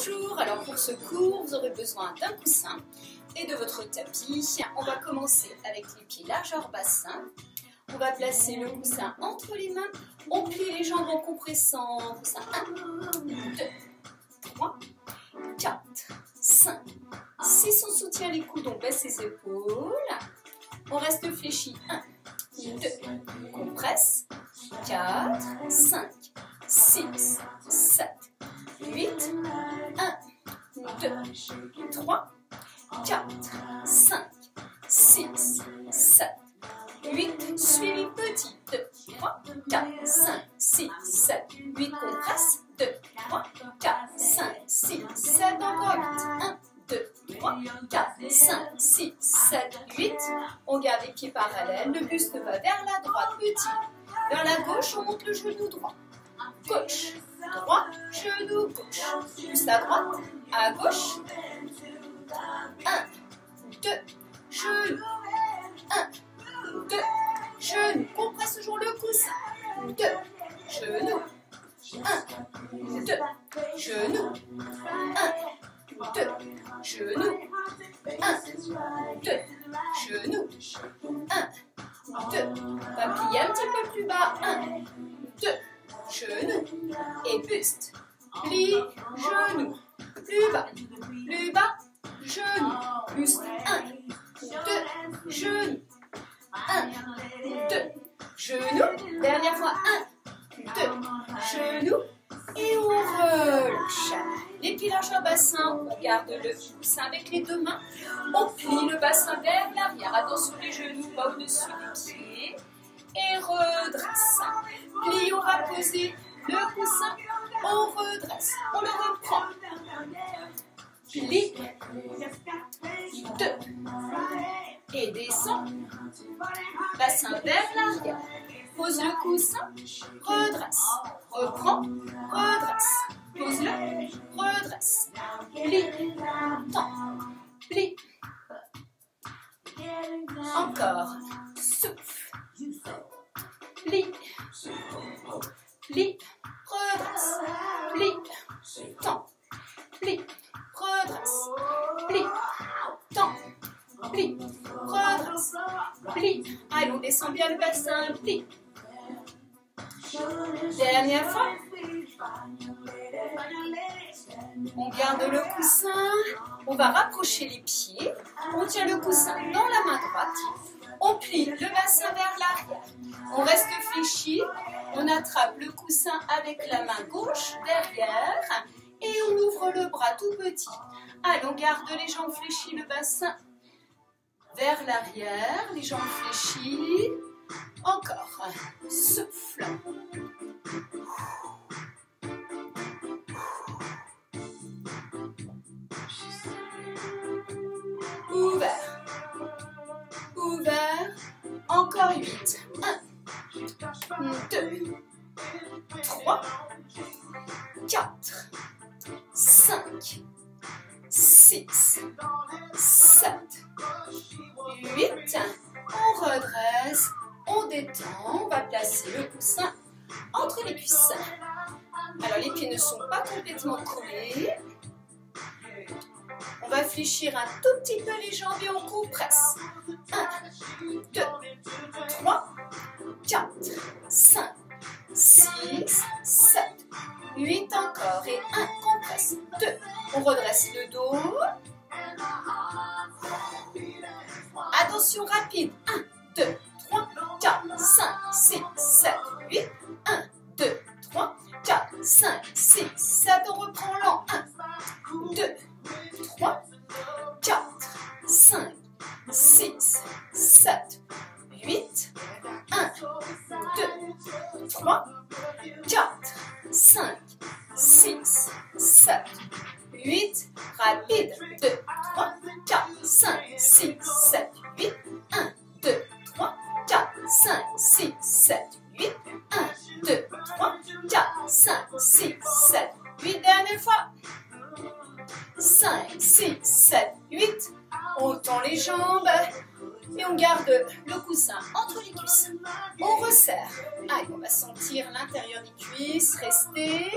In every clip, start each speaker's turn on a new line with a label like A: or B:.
A: Bonjour, alors pour ce cours, vous aurez besoin d'un coussin et de votre tapis. On va commencer avec les pieds largeur bassin. On va placer le coussin entre les mains. On plie les jambes en compressant. Coussin 1, 2, 3, 4, 5, 6. On soutient les coudes, on baisse les épaules. On reste fléchi. 1, 2, on compresse. 4, 5, 6, 7, 8, 1, 2, 3, 4, 5, 6, 7, 8, suivi petit, 2, 3, 4, 5, 6, 7, 8, compresse, 2, 3, 4, 5, 6, 7, encore 8, 1, 2, 3, 4, 5, 6, 7, 8, on garde les pieds parallèles, le buste va vers la droite, petit, vers la gauche, on monte le genou droit, gauche, droit, genou gauche, juste à droite, à gauche, 1, 2, genou, 1, 2, genou, compresse toujours le coussin, 2, genou, 1, 2, genou, 1, 2, genou, 1, 2, genou, 1, 2, on va plier un petit peu plus bas, 1, 2, genou et buste, plie, genou, plus bas, genou, buste, 1, 2, genou, 1, 2, genou, dernière fois, 1, 2, genou, et on relâche. Les pieds largeur bassin, on garde le coussin avec les deux mains, on plie le bassin vers l'arrière, attention les genoux pas au-dessus des pieds, et redresse. Plie, on va poser le coussin, on redresse, on le reprend. Plie, 2, et descend, bassin vers l'arrière, pose le coussin, redresse, reprend, redresse, pose-le, redresse, plie, tend, plie, encore, souffle, plie, plie, redresse, plie, tend, plie, redresse, plie, tend, plie, redresse, plie. Allez, on descend bien le bassin, plie. Dernière fois. On garde le coussin, on va rapprocher les pieds, on tient le coussin dans la main droite, on plie le bassin vers l'arrière, on reste fléchi, on attrape le coussin avec la main gauche derrière et on ouvre le bras tout petit. Allez, on garde les jambes fléchies, le bassin vers l'arrière, les jambes fléchies, encore, souffle. Ouvert, ouvert, encore 8, 1, 2, 3, 4, 5, 6, 7, 8, on redresse, on détend, on va placer le coussin entre les cuisses. Alors les pieds ne sont pas complètement collés. On va fléchir un tout petit peu les jambes et on compresse. 1, 2, 3, 4, 5, 6, 7, 8 encore et 1, compresse. 2, on redresse le dos. Attention rapide. 1, 2, 3, 4, 5, 6, 7, 8. 1, 2, 3, 4, 5, 6, 7. On reprend lent. 1, 2, 3, 4, 5, 6, 7, 8, 1, 2, 3, 4, 5, 6, 7, 8, rapide, 2, 3, 4, 5, 6, 7, 8, 1, 2, 3, 4, 5, 6, 7, 8, 1, 2, 3, 4, 5, 6, 7, 8, dernière fois. 5, 6, 7, 8, on tend les jambes et on garde le coussin entre les cuisses. On resserre. Allez, on va sentir l'intérieur des cuisses, rester,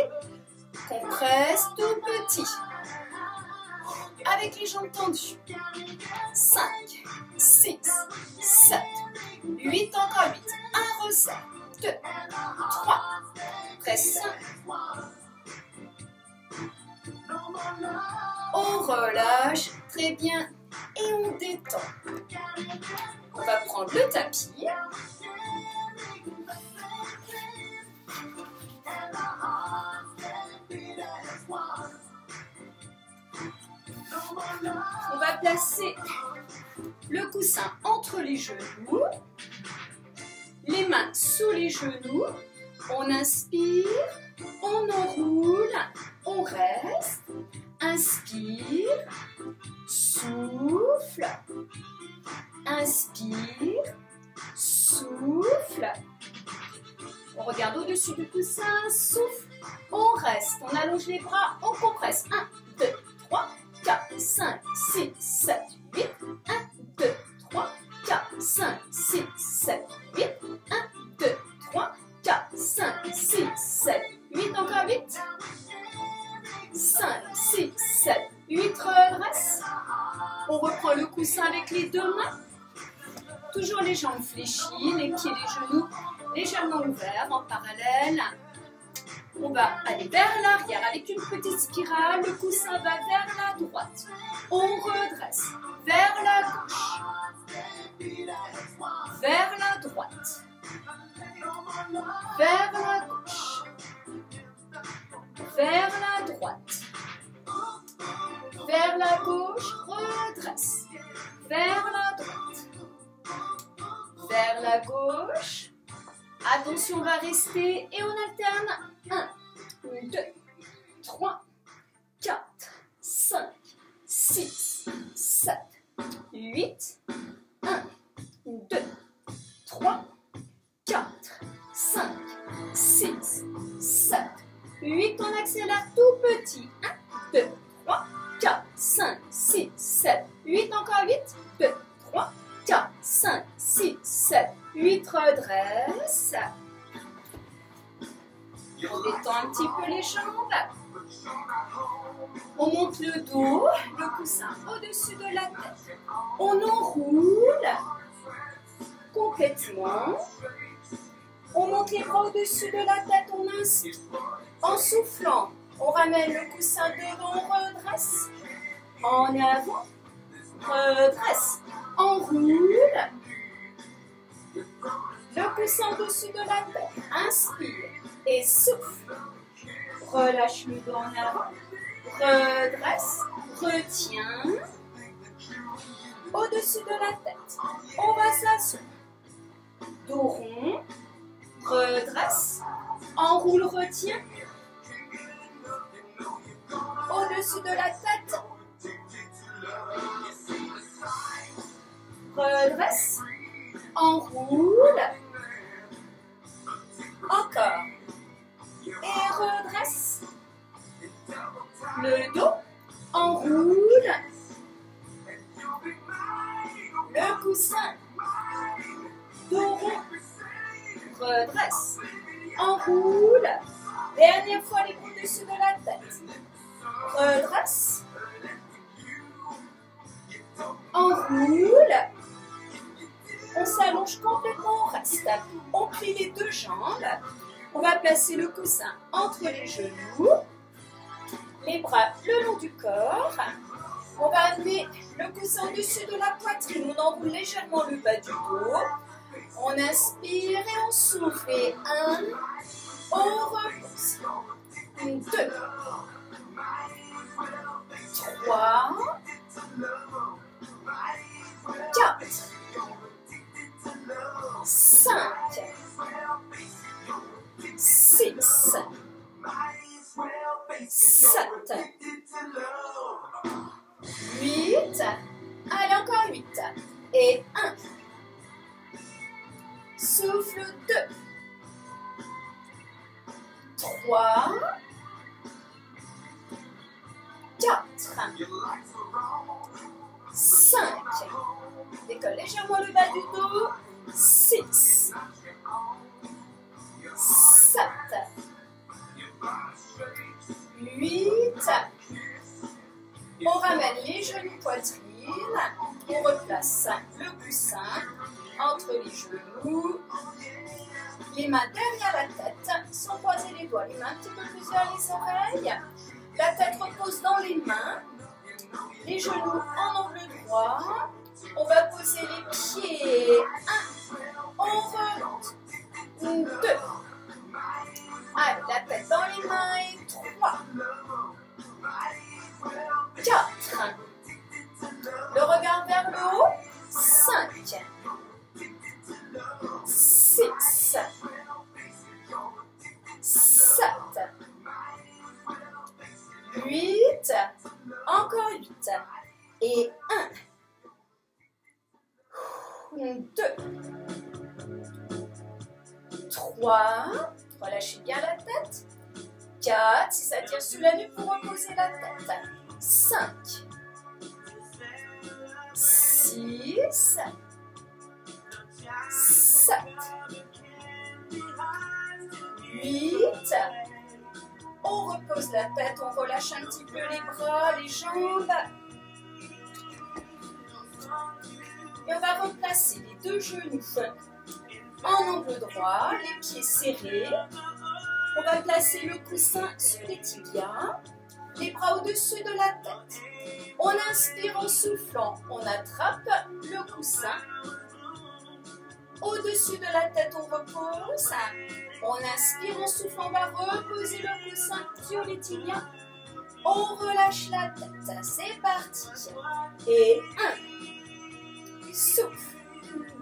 A: compresse tout petit. avec les jambes tendues. 5, 6, 7, 8, encore 8. Un resserre. 2, 3, presse 5. On relâche, très bien, et on détend. On va prendre le tapis. On va placer le coussin entre les genoux, les mains sous les genoux. On inspire, on enroule, on reste. Inspire, souffle, inspire, souffle. On regarde au-dessus du coussin, souffle, on reste, on allonge les bras, on compresse. 1, 2, 3, 4, 5, 6, 7, 8. 1, 2, 3, 4, 5, 6, 7, 8. 1, 2, 3, 4, 5, 6, 7, 8. Encore 8. 5, 6, 7, 8, redresse. On reprend le coussin avec les deux mains. Toujours les jambes fléchies, les pieds, les genoux légèrement ouverts en parallèle. On va aller vers l'arrière avec une petite spirale. Le coussin va vers la droite. On redresse vers la gauche. Vers la droite. Vers la gauche. Vers la droite, vers la gauche, redresse, vers la droite, vers la gauche. Attention, on va rester et on alterne. 1, 2, 3, 4, 5, 6, 7, 8. 1, 2, 3, 4, 5, 6, 7, 8, on accélère tout petit. 1, 2, 3, 4, 5, 6, 7, 8, encore 8. 2, 3, 4, 5, 6, 7, 8, redresse. On détend un petit peu les jambes. On monte le dos, le coussin au-dessus de la tête. On enroule complètement. On monte les bras au-dessus de la tête, on inspire. En soufflant, on ramène le coussin devant, on redresse. En avant, redresse. Enroule. Le coussin au-dessus de la tête. Inspire et souffle. Relâche le dos en avant. Redresse. Retiens. Au-dessus de la tête. On va s'asseoir. Dos rond. Redresse, enroule, retiens, au-dessus de la tête, redresse, enroule, encore, et redresse, le dos, enroule, le coussin, dos rond, redresse, enroule, dernière fois les bras au-dessus de la tête, redresse, enroule, on s'allonge complètement, on reste, on plie les deux jambes, on va placer le coussin entre les genoux, les bras le long du corps, on va amener le coussin au-dessus de la poitrine, on enroule légèrement le bas du dos. On inspire et on souffle. Et 1, on repose. 2, 3, 4, 5, 6, 7, 8. Allez, encore 8. Et 1. Souffle 2, 3, 4, 5. Décolle légèrement le bas du dos. 6, 7, 8, On ramène les genoux poitrine. On replace le coussin entre les genoux. Les mains derrière la tête, sans croiser les doigts. Les mains un petit peu plus vers les oreilles. La tête repose dans les mains. Les genoux en angle droit. On va poser les pieds. 1. On remonte. 2. Allez, la tête dans les mains. Et 3. 4. Le regard vers le haut. 5. 6. 7. 8. Encore 8. Et 1. 2. 3. Relâchez bien la tête. 4. Si ça tire sous la nuque, vous reposez la tête. 5. 6. 7. 8. On repose la tête, on relâche un petit peu les bras, les jambes. Et on va replacer les deux genoux en angle droit, les pieds serrés. On va placer le coussin sur les tibias, les bras au-dessus de la tête. On inspire en soufflant, on attrape le coussin. Au-dessus de la tête, on repose. On inspire en soufflant, on va reposer le coussin sur les tibias. On relâche la tête, c'est parti. Et 1. Souffle.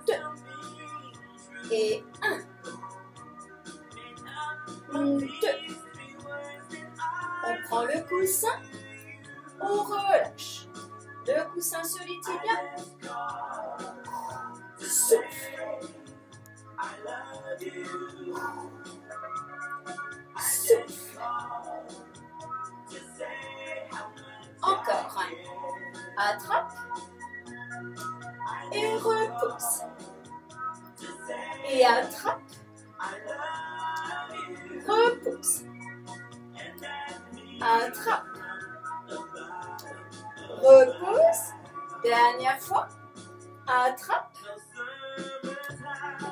A: 2. Et 1. 2. On prend le coussin. On relâche le coussin sur les tibias. Souffle. Souffle. Encore. Attrape. Et repousse. Et attrape. Repousse. Attrape. Repousse. Dernière fois. Attrape.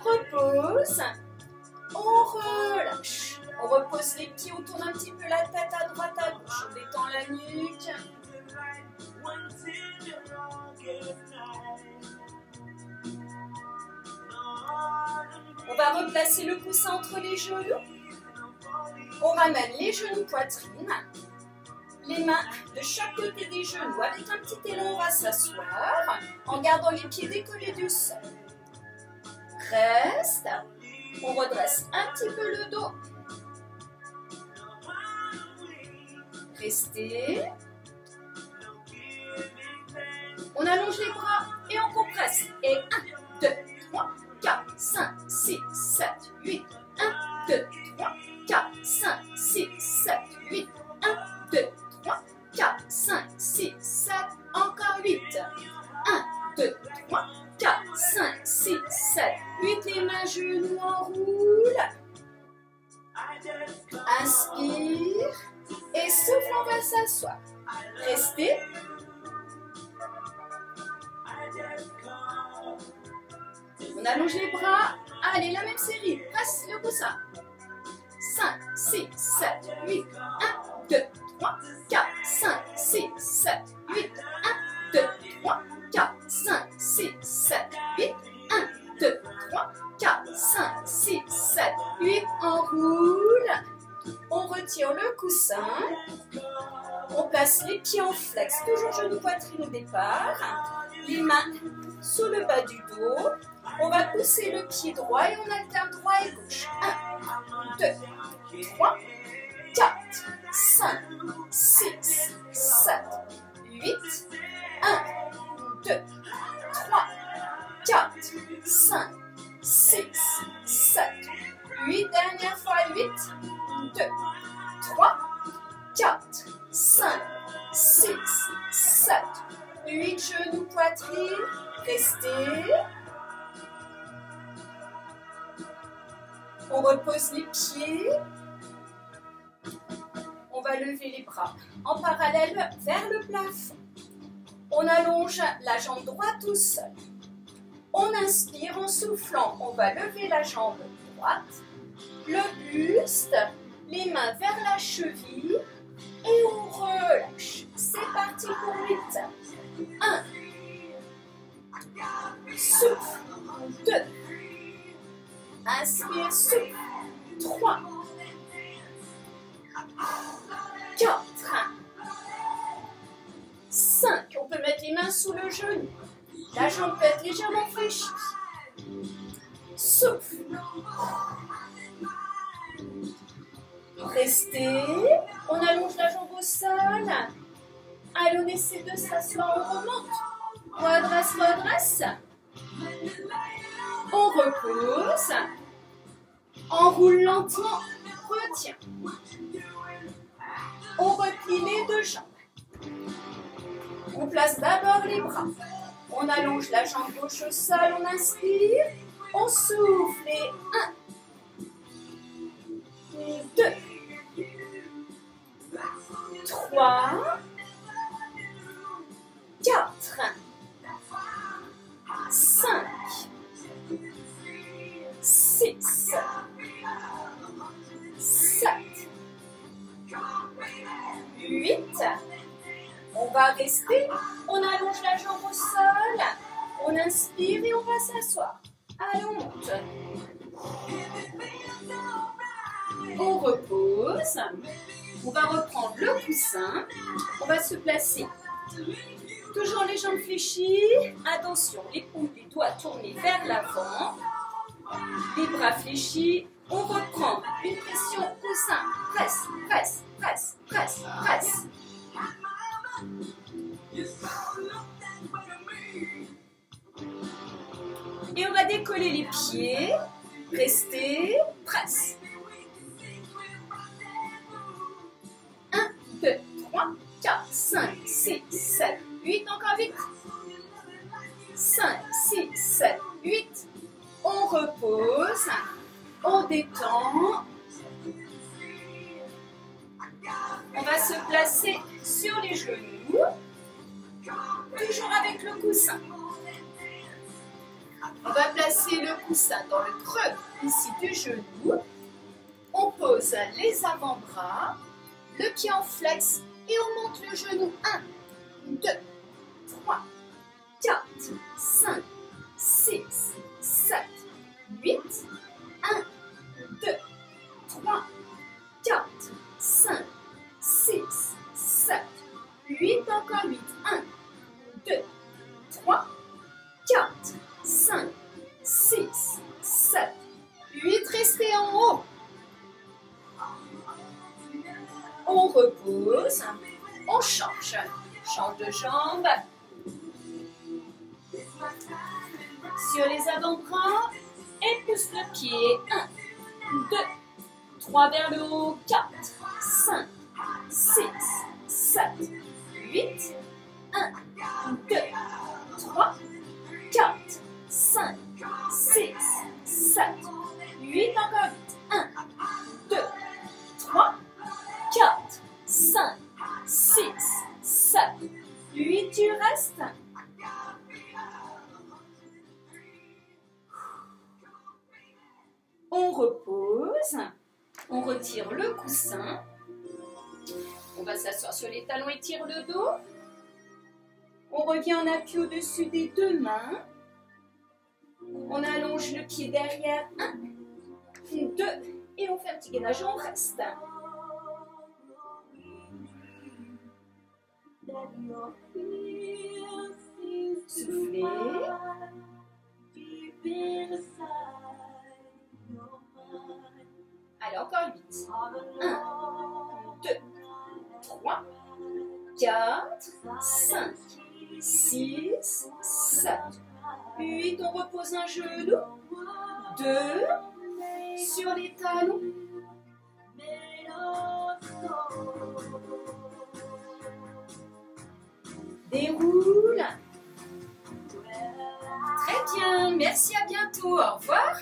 A: Repose. On relâche. On repose les pieds, on tourne un petit peu la tête à droite, à gauche. On détend la nuque. On va replacer le coussin entre les genoux. On ramène les genoux poitrine. Les mains de chaque côté des genoux. Avec un petit élan, on va s'asseoir en gardant les pieds décollés du sol. Reste. On redresse un petit peu le dos. Restez. On allonge les bras et on compresse. Et 1, 2, 3, 4, 5, 6, 7, 8. 1, 2, 3, 4, 5, 6, 7, 8. 1, 2, 3, 4, 5, 6, 7. Encore 8. 1, 2, 3, 4, 5, 6, 7, 8. Les mains, genoux, on roule. Inspire. Et souffle, on va s'asseoir. Restez. On allonge les bras. Allez, la même série. Presse le coussin. 5, 6, 7, 8. 1, 2, 3, 4, 5, 6, 7, 8. 1, 2, 3, 4, 5, 6, 7, 8. 1, 2, 3, 4, 5, 6, 7, 8. On roule. On retire le coussin. On place les pieds en flex. Toujours genou poitrine au départ. Les mains sous le bas du dos. On va pousser le pied droit et on alterne droit et gauche. 1, 2, 3, 4, 5, 6, 7, 8. 1, 2, 3, 4, 5, 6, 7, 8. Dernière fois, 8, 2, 3, 4, 5, 6, 7, 8. Genoux, poitrine. Restez. On repose les pieds. On on va lever les bras en parallèle vers le plafond. On allonge la jambe droite au sol. On inspire en soufflant, on va lever la jambe droite, le buste, les mains vers la cheville et on relâche. C'est parti pour 8. 1. Souffle. 2. Inspire, souffle. 3. 4. 5. On peut mettre les mains sous le genou. La jambe peut être légèrement fléchie. Souffle. Restez. On allonge la jambe au sol. Allez, on essaie de s'asseoir. On remonte. Redresse, redresse. On repose. Enroule lentement. Retiens. On replie les deux jambes. On place d'abord les bras. On allonge la jambe gauche au sol. On inspire. On souffle. Et 1. 2. 3. 4. 5. 6. 7. 8. On va rester. On allonge la jambe au sol. On inspire et on va s'asseoir. Allez, on monte. On repose. On va reprendre le coussin. On va se placer. Toujours les jambes fléchies. Attention, les paumes des doigts tournés vers l'avant. Les bras fléchis. On reprend une pression coussin. Presse, presse, presse, presse, presse. Et on va décoller les pieds. Restez, presse. 1, 2, 3, 4, 5, 6, 7, 8. Encore 8. 5, 6, 7, 8. On repose. On détend. On va se placer sur les genoux. Toujours avec le coussin. On va placer le coussin dans le creux ici du genou. On pose les avant-bras, le pied en flex et on monte le genou. 1, 2, 3, 4, 5, 6, 7, 8. 1, 2, 3, 4, 5, 6, 7, 8. Encore 8. 1, 2, 3, 4, 5, 6, 7, 8. Restez en haut. On repose. On change. Change de jambe. Sur les avant-bras. Et pousse le pied. 1, 2, 3 vers le haut. 4, 5, 6, 7, 8. 1, 2, 3, 4, 5, 6, 7, 8. Encore 8. 1, 2, 3, 4, 5, 6, 7, 8. Tu restes. On repose. On retire le coussin. On va s'asseoir sur les talons, étire le dos. On revient en appui au-dessus des deux mains. On allonge le pied derrière. 1, 2. Et on fait un petit gainage. On reste. Soufflez. Allez, encore 8. 1, 2, 3, 4, 5, 6, 7, 8. On repose un genou. 2. Sur les talons. Déroule. Très bien. Merci, à bientôt. Au revoir.